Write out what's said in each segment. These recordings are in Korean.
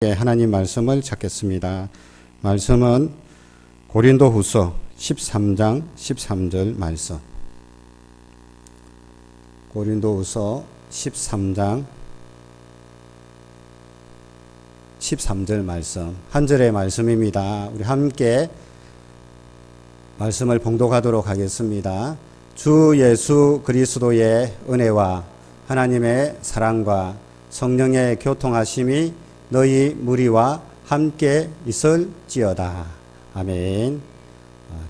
하나님 말씀을 찾겠습니다. 말씀은 고린도후서 13장 13절 말씀. 고린도후서 13장 13절 말씀. 한 절의 말씀입니다. 우리 함께 말씀을 봉독하도록 하겠습니다. 주 예수 그리스도의 은혜와 하나님의 사랑과 성령의 교통하심이 너희 무리와 함께 있을지어다. 아멘.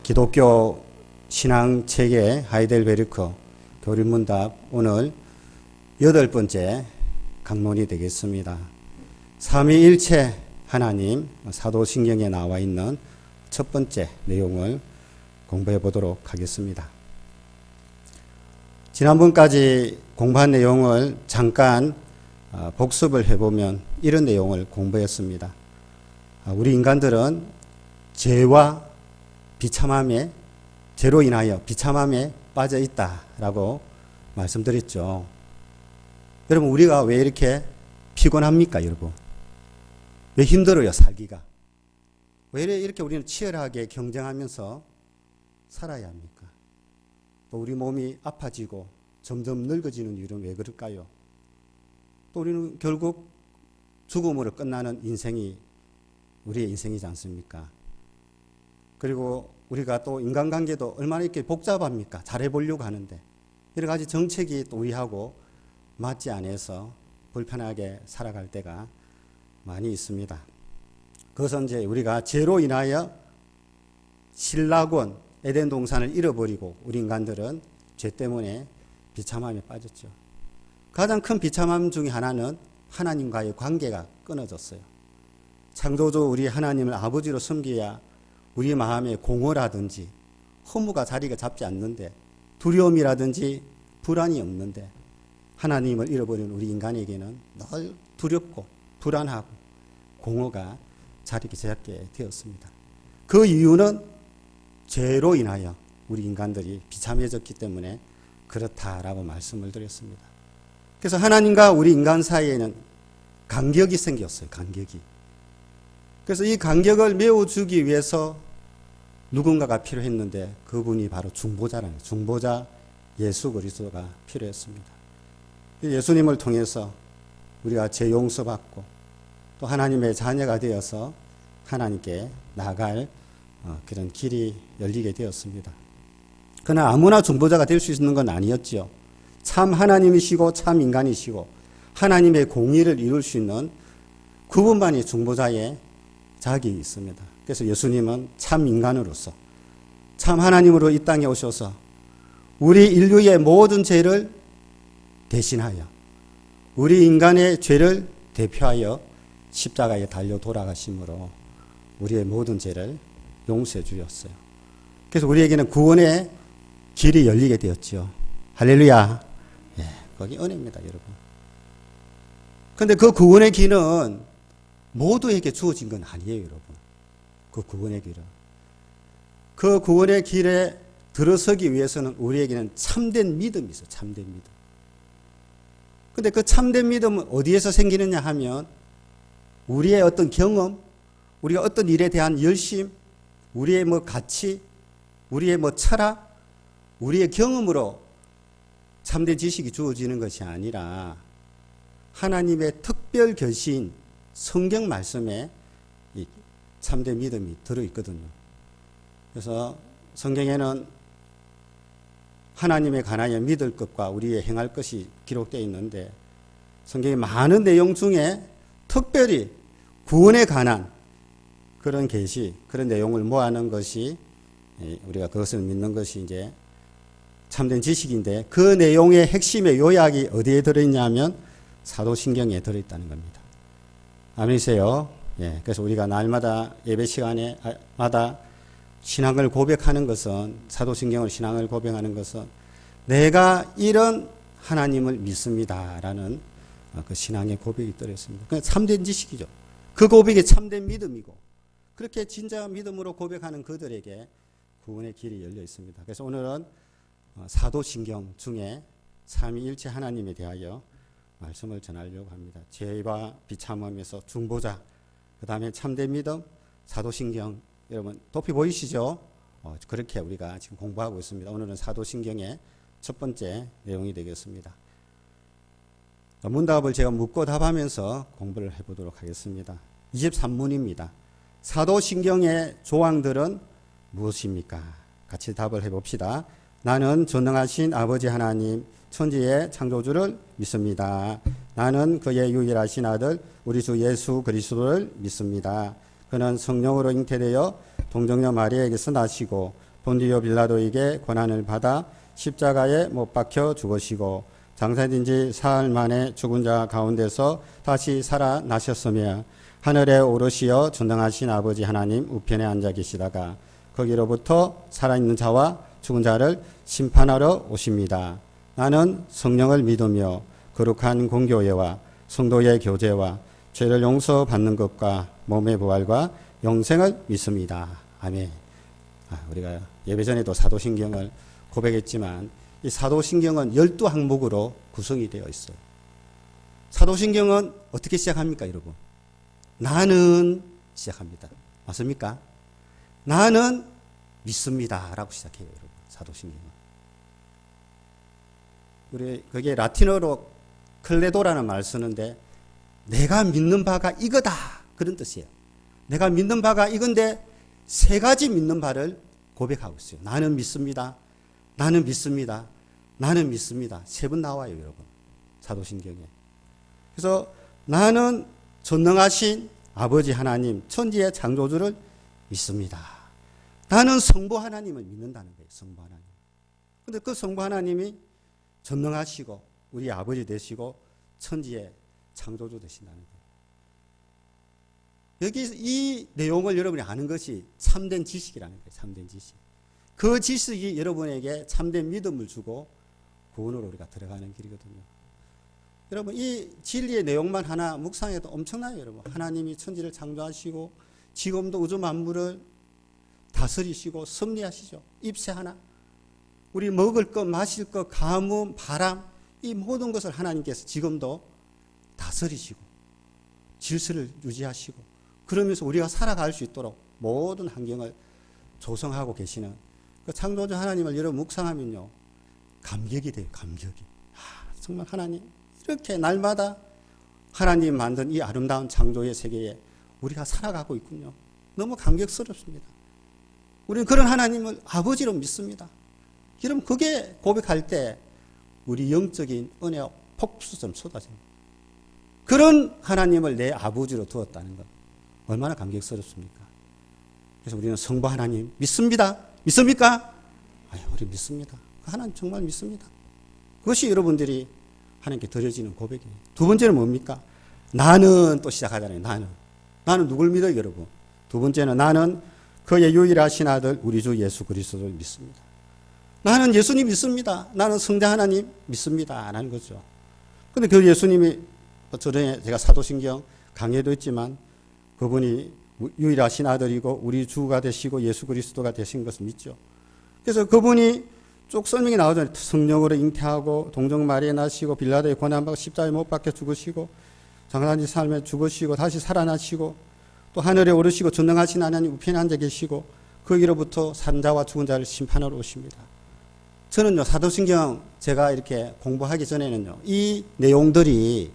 기독교 신앙체계 하이델베르크 교리문답 오늘 8번째 강론이 되겠습니다. 삼위일체 하나님 사도신경에 나와 있는 첫 번째 내용을 공부해 보도록 하겠습니다. 지난번까지 공부한 내용을 잠깐 복습을 해보면 이런 내용을 공부했습니다. 우리 인간들은 죄와 비참함에, 죄로 인하여 비참함에 빠져 있다라고 말씀드렸죠. 여러분, 우리가 왜 이렇게 피곤합니까, 여러분? 왜 힘들어요, 살기가? 왜 이렇게 우리는 치열하게 경쟁하면서 살아야 합니까? 또 우리 몸이 아파지고 점점 늙어지는 이유는 왜 그럴까요? 또 우리는 결국 죽음으로 끝나는 인생이 우리의 인생이지 않습니까? 그리고 우리가 또 인간관계도 얼마나 이렇게 복잡합니까? 잘해보려고 하는데 여러 가지 정책이 또 우리하고 맞지 않아서 불편하게 살아갈 때가 많이 있습니다. 그것은 이제 우리가 죄로 인하여 신라권 에덴 동산을 잃어버리고 우리 인간들은 죄 때문에 비참함에 빠졌죠. 가장 큰 비참함 중에 하나는 하나님과의 관계가 끊어졌어요. 창조주 우리 하나님을 아버지로 섬겨야 우리 마음에 공허라든지 허무가 자리가 잡지 않는데, 두려움이라든지 불안이 없는데 하나님을 잃어버린 우리 인간에게는 늘 두렵고 불안하고 공허가 자리가 잡게 되었습니다. 그 이유는 죄로 인하여 우리 인간들이 비참해졌기 때문에 그렇다라고 말씀을 드렸습니다. 그래서 하나님과 우리 인간 사이에는 간격이 생겼어요. 간격이. 그래서 이 간격을 메워주기 위해서 누군가가 필요했는데 그분이 바로 중보자라는, 중보자 예수 그리스도가 필요했습니다. 예수님을 통해서 우리가 죄 용서받고 또 하나님의 자녀가 되어서 하나님께 나아갈 그런 길이 열리게 되었습니다. 그러나 아무나 중보자가 될 수 있는 건 아니었지요. 참 하나님이시고 참 인간이시고 하나님의 공의를 이룰 수 있는 그분만이 중보자의 자격이 있습니다. 그래서 예수님은 참 인간으로서 참 하나님으로 이 땅에 오셔서 우리 인류의 모든 죄를 대신하여 우리 인간의 죄를 대표하여 십자가에 달려 돌아가심으로 우리의 모든 죄를 용서해 주셨어요. 그래서 우리에게는 구원의 길이 열리게 되었지요. 할렐루야. 예, 거기 은혜입니다, 여러분. 그런데 그 구원의 길은 모두에게 주어진 건 아니에요, 여러분. 그 구원의 길은. 그 구원의 길에 들어서기 위해서는 우리에게는 참된 믿음이 있어요, 참된 믿음. 근데 그 참된 믿음은 어디에서 생기느냐 하면 우리의 어떤 경험, 우리가 어떤 일에 대한 열심, 우리의 가치, 우리의 철학, 우리의 경험으로 참된 지식이 주어지는 것이 아니라 하나님의 특별 계신 성경 말씀에 이 참된 믿음이 들어있거든요. 그래서 성경에는 하나님에 관하여 믿을 것과 우리의 행할 것이 기록되어 있는데 성경의 많은 내용 중에 특별히 구원에 관한 그런 계시, 그런 내용을 모아놓은 것이 우리가 그것을 믿는 것이 이제 참된 지식인데 그 내용의 핵심의 요약이 어디에 들어있냐면 사도신경에 들어있다는 겁니다. 아멘이세요? 예, 그래서 우리가 날마다 예배 시간에마다 신앙을 고백하는 것은, 사도신경을 신앙을 고백하는 것은 내가 이런 하나님을 믿습니다라는 그 신앙의 고백이 들어있습니다. 그냥 참된 지식이죠. 그 고백이 참된 믿음이고 그렇게 진짜 믿음으로 고백하는 그들에게 구원의 길이 열려 있습니다. 그래서 오늘은 사도신경 중에 삼위일체 하나님에 대하여 말씀을 전하려고 합니다. 죄와 비참함에서 중보자 그 다음에 참된 믿음, 사도신경. 여러분 도표 보이시죠? 그렇게 우리가 지금 공부하고 있습니다. 오늘은 사도신경의 첫 번째 내용이 되겠습니다. 문답을 제가 묻고 답하면서 공부를 해보도록 하겠습니다. 23문입니다. 사도신경의 조항들은 무엇입니까? 같이 답을 해봅시다. 나는 전능하신 아버지 하나님 천지의 창조주를 믿습니다. 나는 그의 유일하신 아들 우리 주 예수 그리스도를 믿습니다. 그는 성령으로 잉태되어 동정녀 마리아에게서 나시고 본디오 빌라도에게 고난을 받아 십자가에 못 박혀 죽으시고 장사된 지 사흘 만에 죽은 자 가운데서 다시 살아나셨으며 하늘에 오르시어 전능하신 아버지 하나님 우편에 앉아 계시다가 거기로부터 살아있는 자와 죽은 자를 심판하러 오십니다. 나는 성령을 믿으며 거룩한 공교회와 성도의 교제와 죄를 용서받는 것과 몸의 부활과 영생을 믿습니다. 아멘. 우리가 예배 전에도 사도신경을 고백했지만 이 사도신경은 12항목으로 구성이 되어 있어요. 사도신경은 어떻게 시작합니까, 여러분? 나는 시작합니다. 맞습니까? 나는 믿습니다. 라고 시작해요, 여러분. 사도신경은. 우리 그게 라틴어로 클레도라는 말을 쓰는데 내가 믿는 바가 이거다. 그런 뜻이에요. 내가 믿는 바가 이건데 세 가지 믿는 바를 고백하고 있어요. 나는 믿습니다. 나는 믿습니다. 나는 믿습니다. 세 번 나와요, 여러분. 사도신경에. 그래서 나는 전능하신 아버지 하나님, 천지의 창조주를 믿습니다. 나는 성부 하나님을 믿는다는 거예요. 성부 하나님. 근데 그 성부 하나님이 전능하시고 우리 아버지 되시고 천지의 창조주 되신다는 거예요. 여기 이 내용을 여러분이 아는 것이 참된 지식이라는 거예요. 참된 지식. 그 지식이 여러분에게 참된 믿음을 주고 구원으로 우리가 들어가는 길이거든요. 여러분 이 진리의 내용만 하나 묵상해도 엄청나요. 여러분 하나님이 천지를 창조하시고 지금도 우주 만물을 다스리시고 섭리하시죠. 잎새 하나. 우리 먹을 것, 마실 것, 가뭄, 바람 이 모든 것을 하나님께서 지금도 다스리시고 질서를 유지하시고 그러면서 우리가 살아갈 수 있도록 모든 환경을 조성하고 계시는 그 창조주 하나님을 여러분 묵상하면요. 감격이 돼요. 감격이. 정말 하나님 이렇게 날마다 하나님 만든 이 아름다운 창조의 세계에 우리가 살아가고 있군요. 너무 감격스럽습니다. 우리는 그런 하나님을 아버지로 믿습니다. 여러분 그게 고백할 때 우리 영적인 은혜와 폭수처럼 쏟아집니다. 그런 하나님을 내 아버지로 두었다는 것 얼마나 감격스럽습니까? 그래서 우리는 성부 하나님 믿습니다. 믿습니까? 우리 믿습니다. 하나님 정말 믿습니다. 그것이 여러분들이 하나님께 드려지는 고백이에요. 두 번째는 뭡니까? 나는 또 시작하잖아요. 나는 누굴 믿어요, 여러분? 두 번째는 나는 그의 유일하신 아들 우리 주 예수 그리스도를 믿습니다. 나는 예수님 믿습니다. 나는 성자 하나님 믿습니다. 라는 거죠. 근데 그 예수님이 저전에 제가 사도신경 강의도 했지만 그분이 유일하신 아들이고 우리 주가 되시고 예수 그리스도가 되신 것을 믿죠. 그래서 그분이 쭉 설명이 나오잖아요. 성령으로 잉태하고 동정 마리아에 나시고 빌라도의 고난받고 십자가에 못 박혀 죽으시고 장사한 지 삶에 죽으시고 다시 살아나시고 또 하늘에 오르시고 전능하신 하나님 우편에 앉아 계시고 거기로부터 산자와 죽은 자를 심판하러 오십니다. 저는요 사도신경 제가 이렇게 공부하기 전에는요 이 내용들이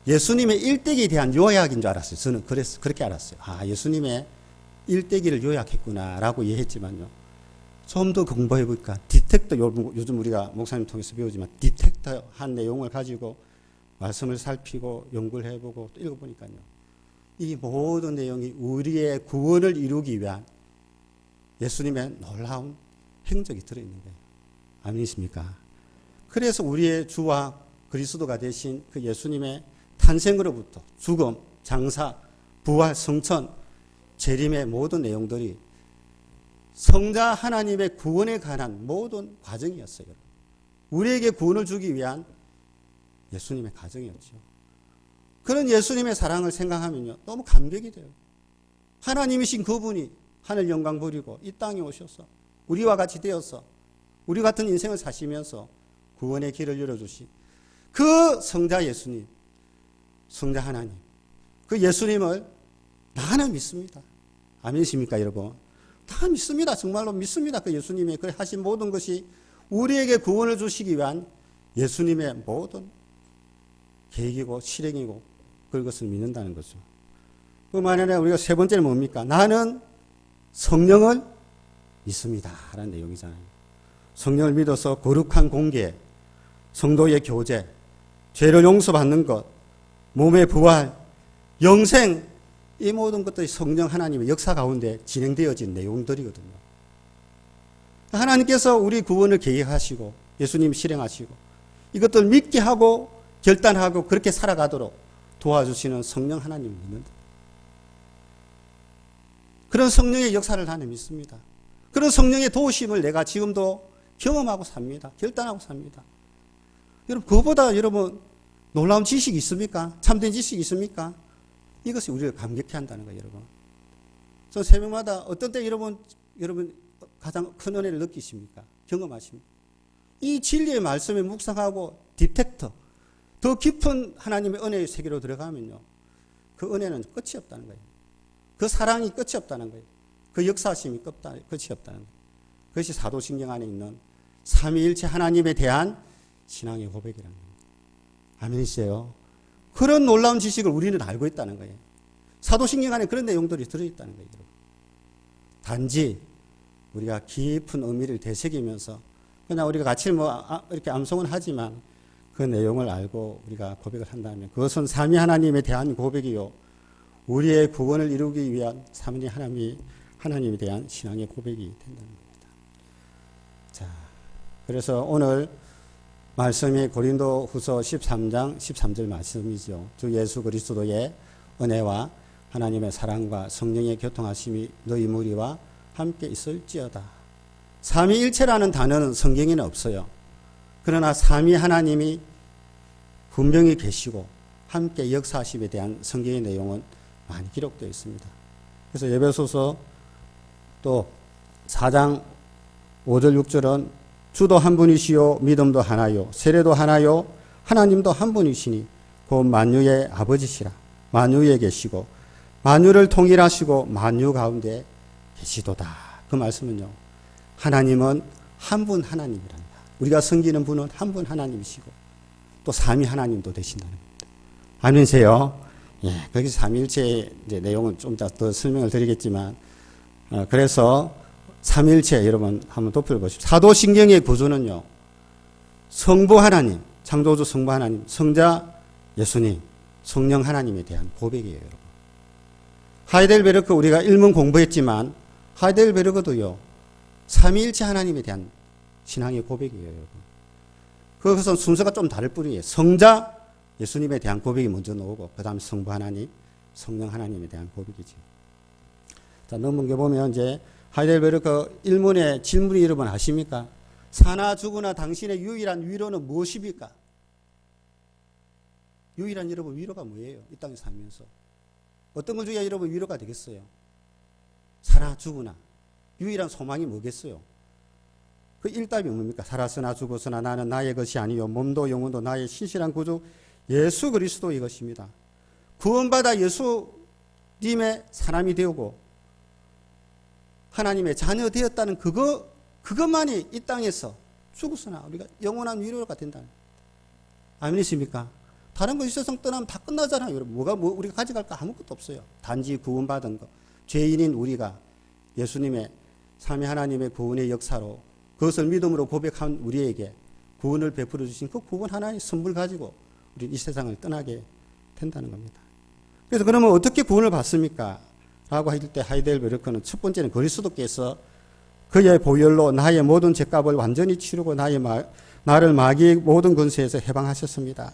예수님의 일대기에 대한 요약인 줄 알았어요. 저는 그렇게 알았어요. 예수님의 일대기를 요약했구나라고 이해했지만요. 좀 더 공부해 보니까 디텍터 요즘 우리가 목사님 통해서 배우지만 디텍터 한 내용을 가지고 말씀을 살피고 연구를 해보고 또 읽어보니까요. 이 모든 내용이 우리의 구원을 이루기 위한 예수님의 놀라운 행적이 들어있는 거예요. 아멘이십니까? 그래서 우리의 주와 그리스도가 되신 그 예수님의 탄생으로부터 죽음, 장사, 부활, 성천, 재림의 모든 내용들이 성자 하나님의 구원에 관한 모든 과정이었어요. 우리에게 구원을 주기 위한 예수님의 과정이었죠. 그런 예수님의 사랑을 생각하면요. 너무 감격이 돼요. 하나님이신 그분이 하늘 영광 버리고 이 땅에 오셔서 우리와 같이 되어서 우리 같은 인생을 사시면서 구원의 길을 열어주신 그 성자 예수님, 성자 하나님, 그 예수님을 나는 믿습니다. 아멘이십니까, 여러분? 다 믿습니다. 정말로 믿습니다. 그 예수님이 그 하신 모든 것이 우리에게 구원을 주시기 위한 예수님의 모든 계획이고 실행이고 그것을 믿는다는 거죠. 뿐만 아니라 우리가 세 번째는 뭡니까? 나는 성령을 믿습니다. 라는 내용이잖아요. 성령을 믿어서 거룩한 공개, 성도의 교제, 죄를 용서받는 것, 몸의 부활, 영생, 이 모든 것들이 성령 하나님의 역사 가운데 진행되어진 내용들이거든요. 하나님께서 우리 구원을 계획하시고 예수님 실행하시고 이것들 믿게 하고 결단하고 그렇게 살아가도록 도와주시는 성령 하나님을 믿는다. 그런 성령의 역사를 나는 믿습니다. 그런 성령의 도우심을 내가 지금도 경험하고 삽니다. 결단하고 삽니다. 여러분, 그거보다 여러분 놀라운 지식이 있습니까? 참된 지식이 있습니까? 이것이 우리를 감격해 한다는 거예요, 여러분. 저 새벽마다 어떤 때 여러분 가장 큰 은혜를 느끼십니까? 경험하십니까? 이 진리의 말씀에 묵상하고 디텍터, 더 깊은 하나님의 은혜의 세계로 들어가면요. 그 은혜는 끝이 없다는 거예요. 그 사랑이 끝이 없다는 거예요. 그 역사심이 끝이 없다는 거예요. 그것이 사도신경 안에 있는 삼위일체 하나님에 대한 신앙의 고백이라는 겁니다. 아멘이세요? 그런 놀라운 지식을 우리는 알고 있다는 거예요. 사도신경 안에 그런 내용들이 들어있다는 거예요. 단지 우리가 깊은 의미를 되새기면서 그냥 우리가 같이 이렇게 암송은 하지만 그 내용을 알고 우리가 고백을 한다면 그것은 삼위 하나님에 대한 고백이요. 우리의 구원을 이루기 위한 삼위 하나님에 대한 신앙의 고백이 된다는 겁니다. 자, 그래서 오늘 말씀이 고린도 후서 13장 13절 말씀이죠. 주 예수 그리스도의 은혜와 하나님의 사랑과 성령의 교통하심이 너희 무리와 함께 있을지어다. 삼위일체라는 단어는 성경에는 없어요. 그러나 삼위 하나님이 분명히 계시고 함께 역사하심에 대한 성경의 내용은 많이 기록되어 있습니다. 그래서 에베소서 또 4장 5절 6절은 주도 한 분이시요 믿음도 하나요 세례도 하나요 하나님도 한 분이시니 곧 만유의 아버지시라. 만유에 계시고 만유를 통일하시고 만유 가운데 계시도다. 그 말씀은요. 하나님은 한 분 하나님이란다. 우리가 섬기는 분은 한 분 하나님이시고 또 삼위 하나님도 되신다는 겁니다. 아멘세요. 예, 거기서 삼위일체의 내용은 좀 더 설명을 드리겠지만 그래서 삼위일체 여러분 한번 덮어보십시오. 사도신경의 구조는요. 성부 하나님, 창조주 성부 하나님, 성자 예수님, 성령 하나님에 대한 고백이에요. 여러분. 하이델베르크 우리가 일문 공부했지만 하이델베르크도요. 삼위일체 하나님에 대한 신앙의 고백이에요. 여러분. 그것은 순서가 좀 다를 뿐이에요. 성자 예수님에 대한 고백이 먼저 나오고 그 다음에 성부 하나님, 성령 하나님에 대한 고백이죠. 자, 넘겨보면 이제 하이델베르크 일문의 질문이 여러분 아십니까? 사나 죽으나 당신의 유일한 위로는 무엇입니까? 유일한 여러분 위로가 뭐예요? 이 땅에 살면서. 어떤 걸 줘야 여러분 위로가 되겠어요? 사나 죽으나. 유일한 소망이 뭐겠어요? 그 일답이 뭡니까? 살았으나 죽었으나 나는 나의 것이 아니요 몸도 영혼도 나의 신실한 구주 예수 그리스도의 것입니다. 구원받아 예수님의 사람이 되고 하나님의 자녀 되었다는 그것만이 이 땅에서 죽었으나 우리가 영원한 위로가 된다는. 아멘이십니까? 다른 거 세상 떠나면 다 끝나잖아요. 여러분. 우리가 가져갈 거 아무것도 없어요. 단지 구원받은 거. 죄인인 우리가 예수님의 삼위 하나님의 구원의 역사로 그것을 믿음으로 고백한 우리에게 구원을 베풀어 주신 그 구원 하나의 선물 가지고 우리 이 세상을 떠나게 된다는 겁니다. 그래서 그러면 어떻게 구원을 받습니까? 라고 할 때 하이델베르크는 첫 번째는 그리스도께서 그의 보혈로 나의 모든 죄값을 완전히 치르고 나를 마귀의 모든 권세에서 해방하셨습니다.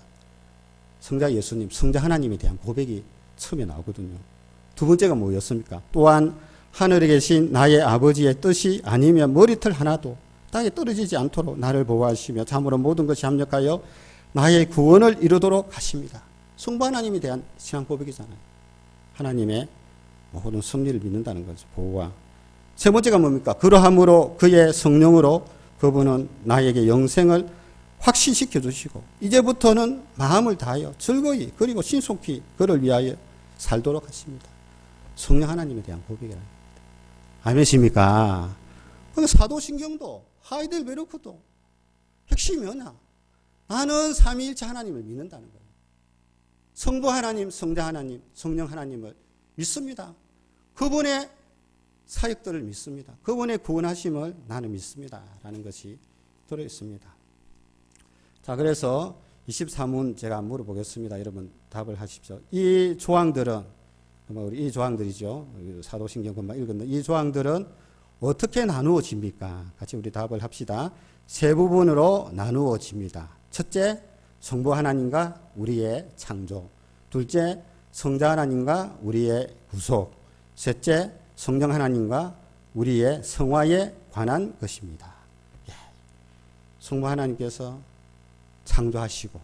성자 예수님, 성자 하나님에 대한 고백이 처음에 나오거든요. 두 번째가 뭐였습니까? 또한 하늘에 계신 나의 아버지의 뜻이 아니면 머리털 하나도 땅에 떨어지지 않도록 나를 보호하시며 참으로 모든 것이 합력하여 나의 구원을 이루도록 하십니다. 성부 하나님에 대한 신앙 고백이잖아요. 하나님의 모든 섭리를 믿는다는 거죠. 보호와. 세 번째가 뭡니까? 그러함으로 그의 성령으로 그분은 나에게 영생을 확신시켜 주시고 이제부터는 마음을 다하여 즐거이 그리고 신속히 그를 위하여 살도록 하십니다. 성령 하나님에 대한 고백이라는 겁니다. 아멘이십니까? 사도신경도 하이델베르크도 핵심이 뭐냐? 나는 삼위일체 하나님을 믿는다는 거예요. 성부 하나님, 성자 하나님, 성령 하나님을 믿습니다. 그분의 사역들을 믿습니다. 그분의 구원하심을 나는 믿습니다. 라는 것이 들어있습니다. 자, 그래서 23문 제가 물어보겠습니다. 여러분 답을 하십시오. 이 조항들은, 이 조항들이죠. 사도신경 금방 읽었는데, 이 조항들은 어떻게 나누어집니까? 같이 우리 답을 합시다. 세 부분으로 나누어집니다. 첫째, 성부 하나님과 우리의 창조. 둘째, 성자 하나님과 우리의 구속. 셋째, 성령 하나님과 우리의 성화에 관한 것입니다. 예. 성부 하나님께서 창조하시고,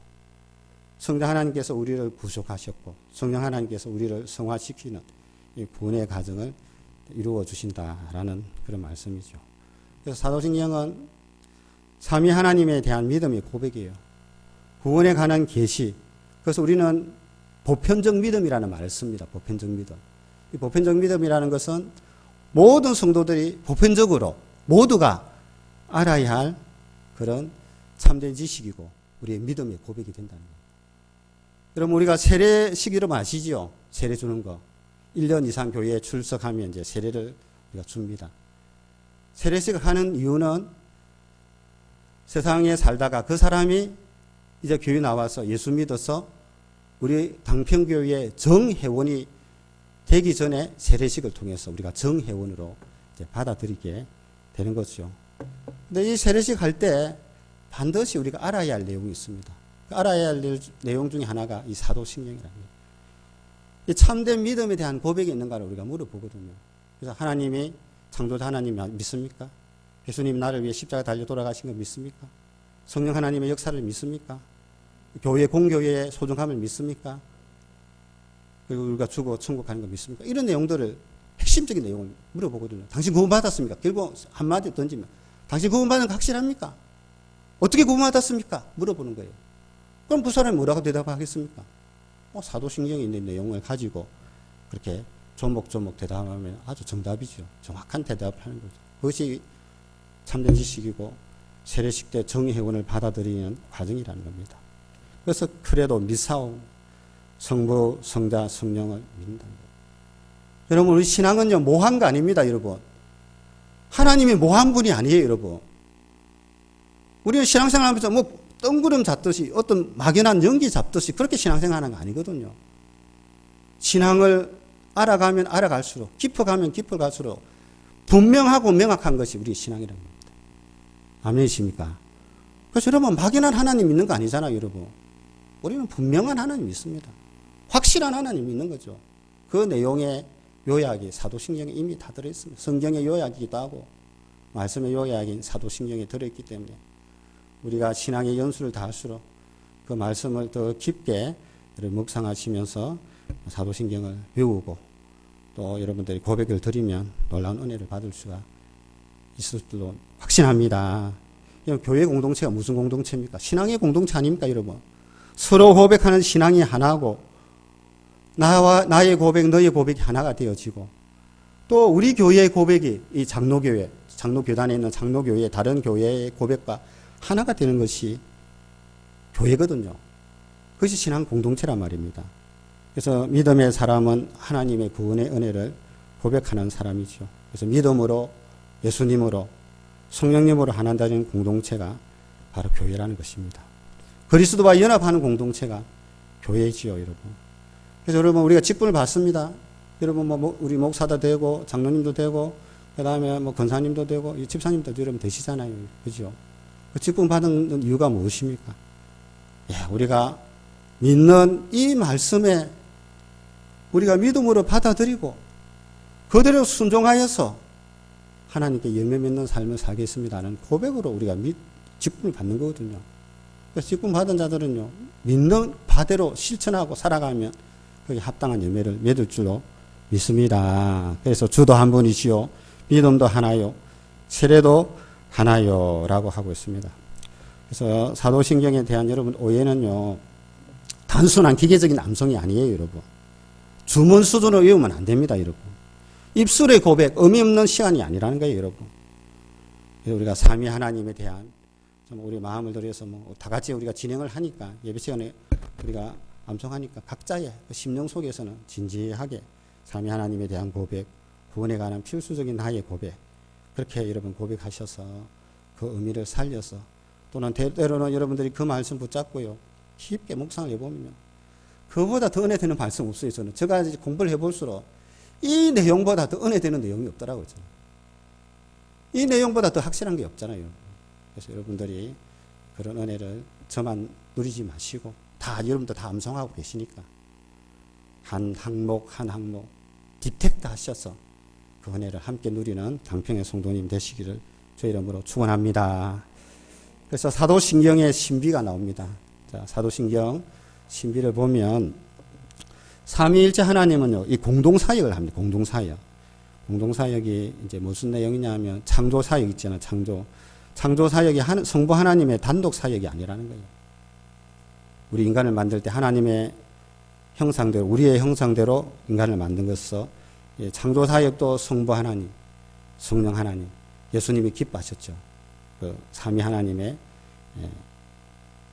성자 하나님께서 우리를 구속하셨고, 성령 하나님께서 우리를 성화시키는 이 구원의 과정을 이루어 주신다라는 그런 말씀이죠. 그래서 사도신경은 삼위 하나님에 대한 믿음의 고백이에요. 구원에 관한 계시. 그래서 우리는 보편적 믿음이라는 말을 씁니다. 보편적 믿음. 이 보편적 믿음이라는 것은 모든 성도들이 보편적으로 모두가 알아야 할 그런 참된 지식이고 우리의 믿음의 고백이 된다는 거예요. 여러분, 우리가 세례식 여러분 아시죠? 세례 주는 거. 1년 이상 교회에 출석하면 이제 세례를 우리가 줍니다. 세례식을 하는 이유는 세상에 살다가 그 사람이 이제 교회 나와서 예수 믿어서 우리 당평교회의 정회원이 되기 전에 세례식을 통해서 우리가 정회원으로 이제 받아들이게 되는 거죠. 근데 이 세례식 할 때 반드시 우리가 알아야 할 내용이 있습니다. 알아야 할 내용 중에 하나가 이 사도신경이라는 거예요. 이 참된 믿음에 대한 고백이 있는가를 우리가 물어보거든요. 그래서 하나님이 창조자 하나님 믿습니까? 예수님 나를 위해 십자가 달려 돌아가신 거 믿습니까? 성령 하나님의 역사를 믿습니까? 교회 공교회의 소중함을 믿습니까? 그리고 우리가 죽어 천국 가는 거 믿습니까? 이런 내용들을 핵심적인 내용을 물어보거든요. 당신 구원받았습니까? 결국 한마디 던지면 당신 구원받은 거 확실합니까? 어떻게 구원받았습니까? 물어보는 거예요. 그럼 그 사람이 뭐라고 대답하겠습니까? 사도신경에 있는 내용을 가지고 그렇게 조목조목 대답하면 아주 정답이죠. 정확한 대답을 하는 거죠. 그것이 참된 지식이고 세례식 때 정회원을 받아들이는 과정이라는 겁니다. 그래서 그래도 미사오 성부, 성자, 성령을 믿는다는 거예요. 여러분, 우리 신앙은요 모한 거 아닙니다. 여러분, 하나님이 모한 분이 아니에요. 여러분, 우리는 신앙생활하면서 뭐 뜬구름 잡듯이 어떤 막연한 연기 잡듯이 그렇게 신앙생활하는 거 아니거든요. 신앙을 알아가면 알아갈수록, 깊어가면 깊어갈수록 분명하고 명확한 것이 우리 신앙이라는 겁니다. 아멘이십니까? 그래서 여러분, 막연한 하나님 믿는 거 아니잖아요. 여러분, 우리는 분명한 하나님 믿습니다. 확실한 하나님 믿는 거죠. 그 내용의 요약이 사도신경에 이미 다 들어있습니다. 성경의 요약이기도 하고 말씀의 요약인 사도신경에 들어있기 때문에 우리가 신앙의 연수를 다할수록 그 말씀을 더 깊게 묵상하시면서 사도신경을 배우고 또 여러분들이 고백을 드리면 놀라운 은혜를 받을 수가 있을 줄로 확신합니다. 교회 공동체가 무슨 공동체입니까? 신앙의 공동체 아닙니까, 여러분? 서로 고백하는 신앙이 하나고 나의 고백, 너의 고백이 하나가 되어지고 또 우리 교회의 고백이 이 장로교회, 장로교단에 있는 장로교회, 다른 교회의 고백과 하나가 되는 것이 교회거든요. 그것이 신앙 공동체란 말입니다. 그래서 믿음의 사람은 하나님의 구원의 은혜를 고백하는 사람이죠. 그래서 믿음으로, 예수님으로, 성령님으로 하나되는 공동체가 바로 교회라는 것입니다. 그리스도와 연합하는 공동체가 교회지요, 여러분. 그래서 여러분, 우리가 직분을 받습니다. 여러분, 우리 목사도 되고, 장로님도 되고, 그 다음에 권사님도 되고, 집사님도 여러분 되시잖아요. 그죠? 그 직분 받은 이유가 무엇입니까? 예, 우리가 믿는 이 말씀에 우리가 믿음으로 받아들이고, 그대로 순종하여서 하나님께 열매 맺는 삶을 살겠습니다는 고백으로 우리가 직분을 받는 거거든요. 그래서 직분 받은 자들은요, 믿는 바대로 실천하고 살아가면 거기에 합당한 열매를 맺을 줄로 믿습니다. 그래서 주도 한 분이시요, 믿음도 하나요, 세례도 하나요 라고 하고 있습니다. 그래서 사도신경에 대한 여러분 오해는요, 단순한 기계적인 암송이 아니에요, 여러분. 주문 수준으로 외우면 안 됩니다, 여러분. 입술의 고백, 의미 없는 시간이 아니라는 거예요, 여러분. 우리가 삼위 하나님에 대한 좀 우리 마음을 들여서 다 같이 우리가 진행을 하니까 예배 시간에 우리가 암송하니까 각자의 그 심령 속에서는 진지하게 삼위 하나님에 대한 고백, 구원에 관한 필수적인 나의 고백, 그렇게 여러분 고백하셔서 그 의미를 살려서 또는 때로는 여러분들이 그 말씀 붙잡고요 깊게 묵상을 해보면 그보다 더 은혜 되는 말씀 없어요. 제가 이제 공부를 해볼수록 이 내용보다 더 은혜 되는 내용이 없더라고요. 이 내용보다 더 확실한 게 없잖아요. 그래서 여러분들이 그런 은혜를 저만 누리지 마시고 다 여러분들 다 암송하고 계시니까 한 항목 한 항목 디텍트 하셔서 그 은혜를 함께 누리는 강평의 성도님 되시기를 주의 이름으로 축원합니다. 그래서 사도신경의 신비가 나옵니다. 자, 사도신경 신비를 보면 삼위일체 하나님은요, 이 공동사역을 합니다. 공동사역. 공동사역이 이제 무슨 내용이냐 하면 창조사역 있잖아요. 창조사역이 성부 하나님의 단독사역이 아니라는 거예요. 우리 인간을 만들 때 하나님의 형상대로, 우리의 형상대로 인간을 만든 것서 창조사역도 성부 하나님, 성령 하나님, 예수님이 기뻐하셨죠. 그 삼위 하나님의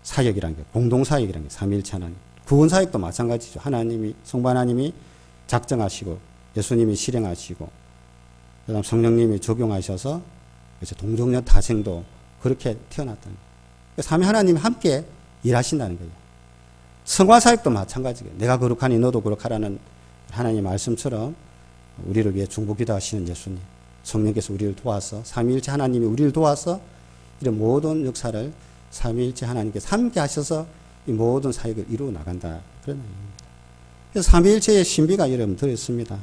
사역이라는 게, 공동사역이라는 게 삼위일체 하나님. 구원사역도 마찬가지죠. 성부 하나님이 작정하시고, 예수님이 실행하시고, 그 다음 성령님이 적용하셔서, 그래서 동정녀 타생도 그렇게 태어났다는 거예요. 삼위 하나님이 함께 일하신다는 거예요. 성화사역도 마찬가지예요. 내가 거룩하니 너도 거룩하라는 하나님의 말씀처럼 우리를 위해 중보 기도하시는 예수님, 성령께서 우리를 도와서, 삼위일체 하나님이 우리를 도와서 이런 모든 역사를 삼위일체 하나님께서 함께 하셔서 이 모든 사역을 이루어 나간다. 그런 의미입니다. 그래서 삼위일체의 신비가 여러분 들어있습니다.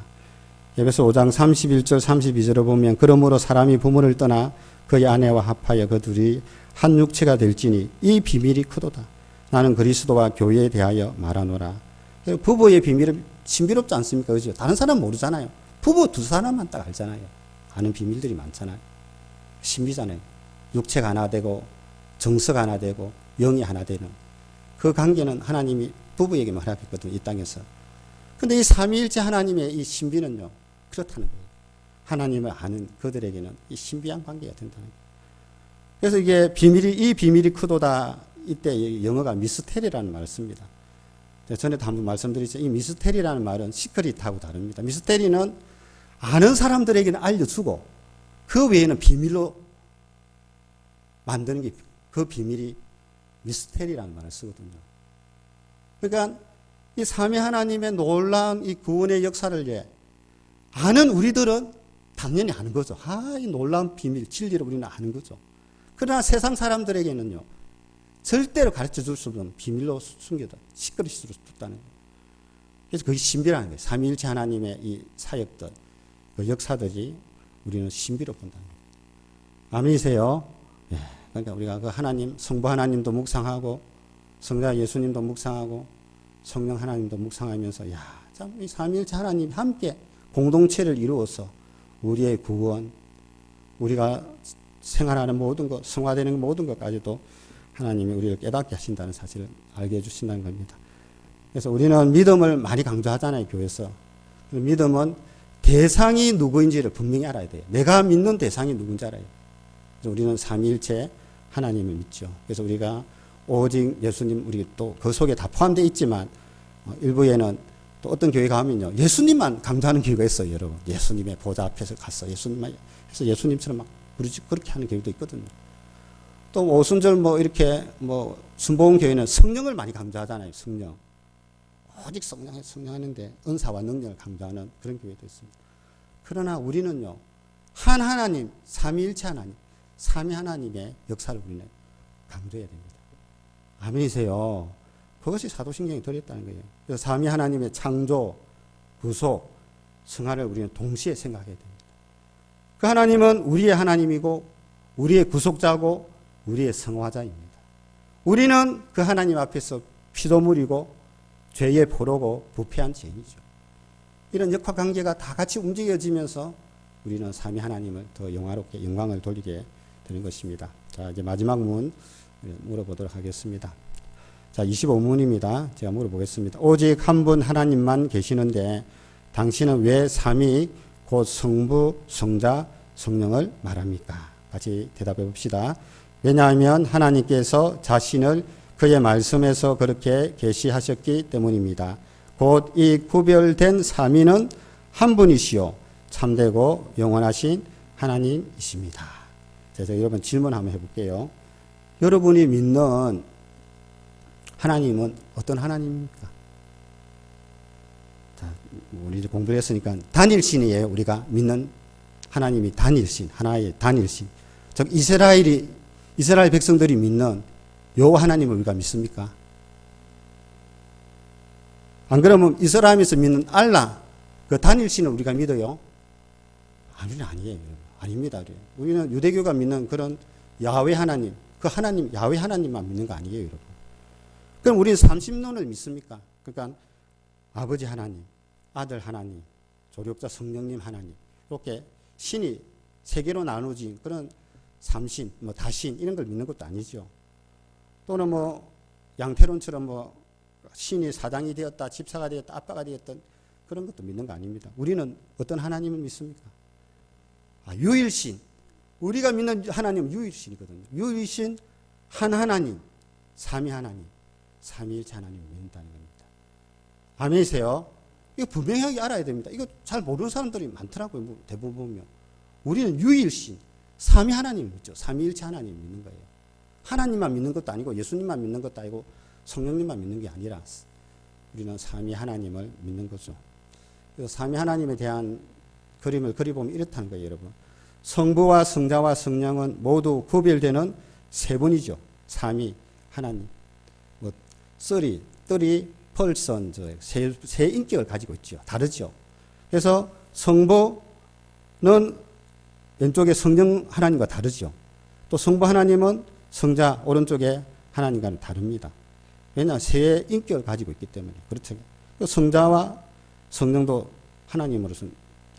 에베소 5장 31절 32절을 보면 그러므로 사람이 부모를 떠나 그의 아내와 합하여 그 둘이 한 육체가 될지니 이 비밀이 크도다. 나는 그리스도와 교회에 대하여 말하노라. 부부의 비밀은 신비롭지 않습니까? 그죠? 다른 사람 모르잖아요. 부부 두 사람만 딱 알잖아요. 아는 비밀들이 많잖아요. 신비잖아요. 육체가 하나 되고 정서가 하나 되고 영이 하나 되는 그 관계는 하나님이 부부에게만 허락했거든요. 이 땅에서. 근데 이 삼위일체 하나님의 이 신비는요, 그렇다는 거예요. 하나님을 아는 그들에게는 이 신비한 관계가 된다는 거예요. 그래서 이 비밀이 크도다. 이때 영어가 미스테리라는 말을 씁니다. 전에도 한번 말씀드렸죠. 이 미스테리라는 말은 시크릿하고 다릅니다. 미스테리는 아는 사람들에게는 알려주고 그 외에는 비밀로 만드는 게 그 비밀이 미스테리라는 말을 쓰거든요. 그러니까 이 삼위 하나님의 놀라운 이 구원의 역사를 아는 우리들은 당연히 아는 거죠. 이 놀라운 비밀, 진리를 우리는 아는 거죠. 그러나 세상 사람들에게는요, 절대로 가르쳐 줄 수 없는 비밀로 숨겨다, 시크릿으로 뒀다는 거예요. 그래서 그게 신비라는 거예요. 삼위일체 하나님의 이 사역들, 그 역사들이 우리는 신비로 본다는 거예요. 아멘이세요? 예. 그러니까 우리가 그 하나님, 성부 하나님도 묵상하고, 성자 예수님도 묵상하고, 성령 하나님도 묵상하면서, 참, 이 삼위일체 하나님이 함께 공동체를 이루어서 우리의 구원, 우리가 생활하는 모든 것, 성화되는 모든 것까지도 하나님이 우리를 깨닫게 하신다는 사실을 알게 해주신다는 겁니다. 그래서 우리는 믿음을 많이 강조하잖아요, 교회에서. 믿음은 대상이 누구인지를 분명히 알아야 돼요. 내가 믿는 대상이 누군지 알아요. 그래서 우리는 삼위일체 하나님을 믿죠. 그래서 우리가 오직 예수님, 우리 또 그 속에 다 포함되어 있지만, 일부에는 또 어떤 교회 가면요, 예수님만 강조하는 교회가 있어요, 여러분. 예수님의 보좌 앞에서 가서 예수님만, 해서 예수님처럼 막 부르짖고 그렇게 하는 교회도 있거든요. 또 오순절 이렇게 순복음 교회는 성령을 많이 강조하잖아요, 성령. 오직 성령하는데 은사와 능력을 강조하는 그런 교회도 있습니다. 그러나 우리는요, 한 하나님, 삼위일체 하나님, 삼위 하나님의 역사를 우리는 강조해야 됩니다. 아멘이세요. 그것이 사도신경에 들어있다는 거예요. 그래서 삼위 하나님의 창조, 구속, 성화를 우리는 동시에 생각해야 됩니다. 그 하나님은 우리의 하나님이고 우리의 구속자고 우리의 성화자입니다. 우리는 그 하나님 앞에서 피조물이고 죄의 포로고 부패한 죄인이죠. 이런 역학관계가 다 같이 움직여지면서 우리는 삼위 하나님을 더 영화롭게 영광을 돌리게 되는 것입니다. 자, 이제 마지막 문 물어보도록 하겠습니다. 자, 25문입니다. 제가 물어보겠습니다. 오직 한 분 하나님만 계시는데 당신은 왜 삼위 곧 성부, 성자, 성령을 말합니까? 같이 대답해 봅시다. 왜냐하면 하나님께서 자신을 그의 말씀에서 그렇게 계시하셨기 때문입니다. 곧 이 구별된 삼위는 한 분이시요 참되고 영원하신 하나님이십니다. 자, 여러분 질문 한번 해볼게요. 여러분이 믿는 하나님은 어떤 하나님입니까? 자, 우리 이제 공부를 했으니까 단일신이에요. 우리가 믿는 하나님이 단일신, 하나의 단일신. 즉 이스라엘 백성들이 믿는 요 하나님을 우리가 믿습니까? 안 그러면 이스라엘에서 믿는 알라, 그 단일신을 우리가 믿어요? 아니에요. 아닙니다. 우리는 유대교가 믿는 그런 야훼 하나님, 그 하나님, 야훼 하나님만 믿는 거 아니에요, 여러분. 그럼 우리는 삼신론을 믿습니까? 그러니까 아버지 하나님, 아들 하나님, 조력자 성령님 하나님, 이렇게 신이 세 개로 나누어진 그런 삼신, 뭐 다신 이런 걸 믿는 것도 아니죠. 또는 뭐 양태론처럼 뭐 신이 사장이 되었다, 집사가 되었다, 아빠가 되었던 그런 것도 믿는 거 아닙니다. 우리는 어떤 하나님을 믿습니까? 유일신. 우리가 믿는 하나님은 유일신이거든요. 유일신 한 하나님, 삼위 하나님, 삼위일체 하나님을 믿는다는 겁니다. 아멘이세요? 이거 분명하게 알아야 됩니다. 이거 잘 모르는 사람들이 많더라고요. 대부분 보면. 우리는 유일신, 삼위 하나님 믿죠. 삼위일체 하나님 믿는 거예요. 하나님만 믿는 것도 아니고 예수님만 믿는 것도 아니고 성령님만 믿는 게 아니라 우리는 삼위 하나님을 믿는 거죠. 그래서 삼위 하나님에 대한 그림을 그려보면 이렇다는 거예요, 여러분. 성부와 성자와 성령은 모두 구별되는 세 분이죠. 삼위 하나님. 뭐 쓰리, 펄선, 세 인격을 가지고 있죠. 다르죠. 그래서 성부는 왼쪽에 성령 하나님과 다르죠. 또 성부 하나님은 성자 오른쪽에 하나님과는 다릅니다. 왜냐? 세 인격을 가지고 있기 때문에. 그렇죠. 성자와 성령도 하나님으로서는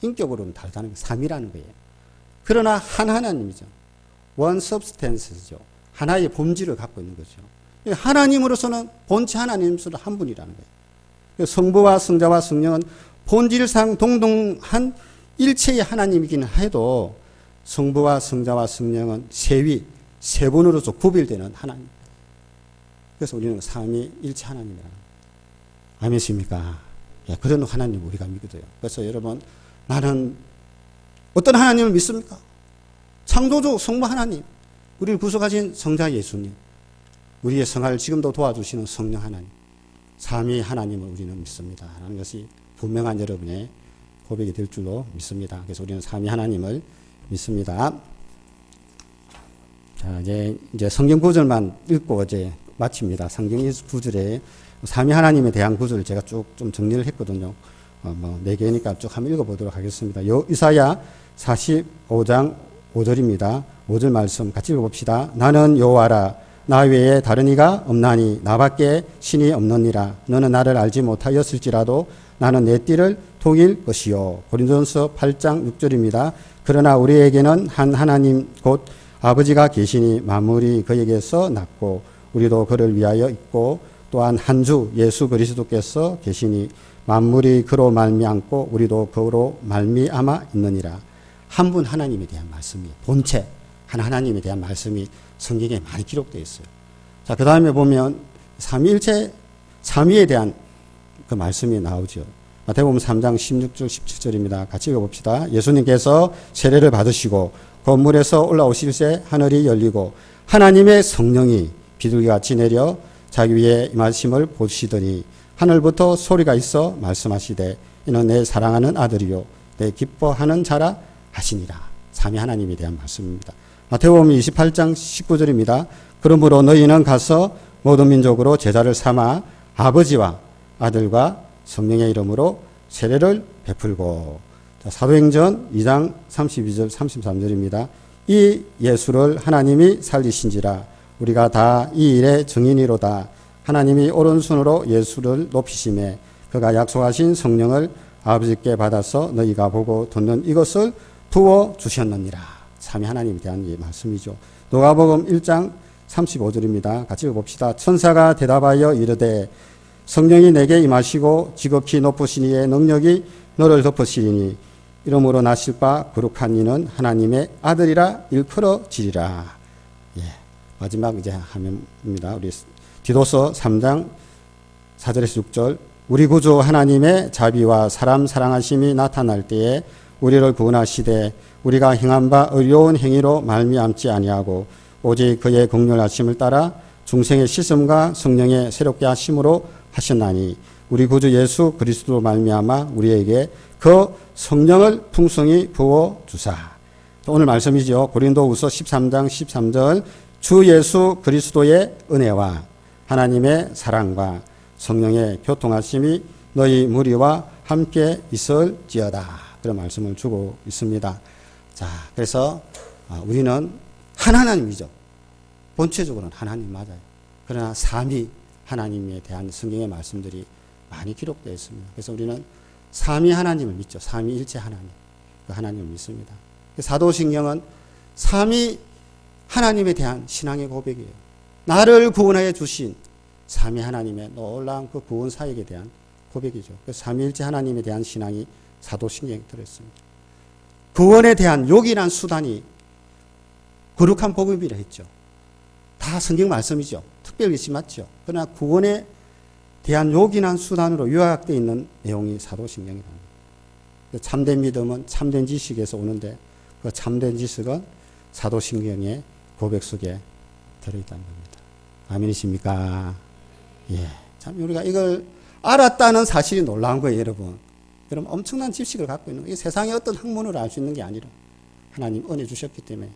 인격으로는 다르다는 게 삼위라는 거예요. 그러나 한 하나님이죠. 원 substance죠. 하나의 본질을 갖고 있는 거죠. 하나님으로서는 본체 하나님으로서는 한 분이라는 거예요. 성부와 성자와 성령은 본질상 동등한 일체의 하나님이긴 해도 성부와 성자와 성령은 세위, 세 분으로서 구별되는 하나님. 그래서 우리는 삼위일체 하나님이라는 거예요. 아멘이십니까? 그런 하나님 우리가 믿어요. 그래서 여러분, 나는 어떤 하나님을 믿습니까? 창조주 성부 하나님, 우리를 구속하신 성자 예수님, 우리의 생활을 지금도 도와주시는 성령 하나님, 삼위 하나님을 우리는 믿습니다. 라는 것이 분명한 여러분의 고백이 될 줄로 믿습니다. 그래서 우리는 삼위 하나님을 믿습니다. 자, 이제 성경 구절만 읽고 이제 마칩니다. 성경 구절에 삼위 하나님에 대한 구절을 제가 쭉 좀 정리를 했거든요. 뭐 4개니까 쭉 한번 읽어보도록 하겠습니다. 이사야 45장 5절입니다. 5절 말씀 같이 읽어봅시다. 나는 여호와라. 나 외에 다른 이가 없나니 나밖에 신이 없느니라. 너는 나를 알지 못하였을지라도 나는 내 띠를 독일 것이요. 고린도전서 8장 6절입니다. 그러나 우리에게는 한 하나님 곧 아버지가 계시니 만물이 그에게서 났고 우리도 그를 위하여 있고 또한 한 주 예수 그리스도께서 계시니 만물이 그로 말미암고 우리도 그로 말미암아 있느니라. 한 분 하나님에 대한 말씀이, 본체 한 하나님에 대한 말씀이 성경에 많이 기록되어 있어요. 자, 그 다음에 보면 삼위일체, 삼위에 대한 그 말씀이 나오죠. 마태복음 3장 16절 17절입니다. 같이 읽어봅시다. 예수님께서 세례를 받으시고 건물에서 올라오실새 하늘이 열리고 하나님의 성령이 비둘기같이 내려 자기 위에 임하심을 보시더니 하늘부터 소리가 있어 말씀하시되 이는 내 사랑하는 아들이요 내 기뻐하는 자라 하시니라. 삼위 하나님에 대한 말씀입니다. 마태복음 28장 19절입니다. 그러므로 너희는 가서 모든 민족으로 제자를 삼아 아버지와 아들과 성령의 이름으로 세례를 베풀고. 자, 사도행전 2장 32절 33절입니다. 이 예수를 하나님이 살리신지라 우리가 다 이 일의 증인이로다. 하나님이 오른손으로 예수를 높이심에 그가 약속하신 성령을 아버지께 받아서 너희가 보고 듣는 이것을 부어 주셨느니라. 삼위 하나님에 대한 이 말씀이죠. 누가복음 1장 35절입니다. 같이 봅시다. 천사가 대답하여 이르되 성령이 내게 임하시고 지극히 높으신 이의 능력이 너를 덮으시리니 이러므로 나실 바 거룩한 이는 하나님의 아들이라 일컬어지리라. 예, 마지막 이제 화면입니다. 우리 디도서 3장 4절에서 6절. 우리 구주 하나님의 자비와 사람 사랑하심이 나타날 때에 우리를 구원하시되 우리가 행한 바 의로운 행위로 말미암지 아니하고 오직 그의 긍휼하심을 따라 중생의 씻음과 성령의 새롭게 하심으로 하셨나니 우리 구주 예수 그리스도로 말미암아 우리에게 그 성령을 풍성히 부어 주사. 오늘 말씀이죠. 고린도후서 13장 13절. 주 예수 그리스도의 은혜와 하나님의 사랑과 성령의 교통하심이 너희 무리와 함께 있을지어다. 그런 말씀을 주고 있습니다. 자, 그래서 우리는 한 하나님이죠. 본체적으로는 하나님 맞아요. 그러나 삼위 하나님에 대한 성경의 말씀들이 많이 기록되어 있습니다. 그래서 우리는 삼위 하나님을 믿죠. 삼위일체 하나님. 그 하나님을 믿습니다. 사도신경은 삼위 하나님에 대한 신앙의 고백이에요. 나를 구원하여 주신 삼위 하나님의 놀라운 그 구원 사역에 대한 고백이죠. 그 삼위일체 하나님에 대한 신앙이 사도신경에 들어있습니다. 구원에 대한 요긴한 수단이 거룩한 복음이라 했죠. 다 성경 말씀이죠. 특별히 맞죠. 그러나 구원에 대한 요긴한 수단으로 요약되어 있는 내용이 사도신경이다. 참된 믿음은 참된 지식에서 오는데 그 참된 지식은 사도신경의 고백 속에 들어있다는 겁니다. 아멘이십니까? 예. 참 우리가 이걸 알았다는 사실이 놀라운 거예요, 여러분. 그럼 엄청난 지식을 갖고 있는 거예요. 세상의 어떤 학문으로 알 수 있는 게 아니라 하나님 은혜 주셨기 때문에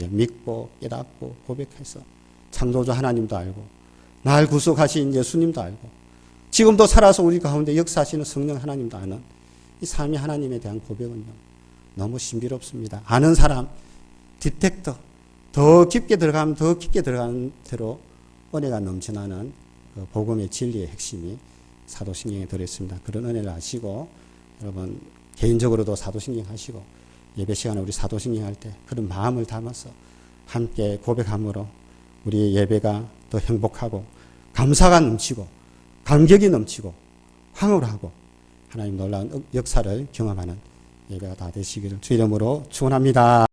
믿고 깨닫고 고백해서 창조주 하나님도 알고 날 구속하신 예수님도 알고 지금도 살아서 우리 가운데 역사하시는 성령 하나님도 아는 이 삼위 하나님에 대한 고백은요 너무 신비롭습니다. 아는 사람 디텍터 더 깊게 들어가면 더 깊게 들어가는 대로 은혜가 넘쳐나는 그 복음의 진리의 핵심이 사도신경에 들어있습니다. 그런 은혜를 아시고 여러분 개인적으로도 사도신경 하시고 예배 시간에 우리 사도신경 할 때 그런 마음을 담아서 함께 고백함으로 우리 예배가 더 행복하고 감사가 넘치고 감격이 넘치고 황홀하고 하나님 놀라운 역사를 경험하는 예배가 다 되시기를 주 이름으로 축원합니다.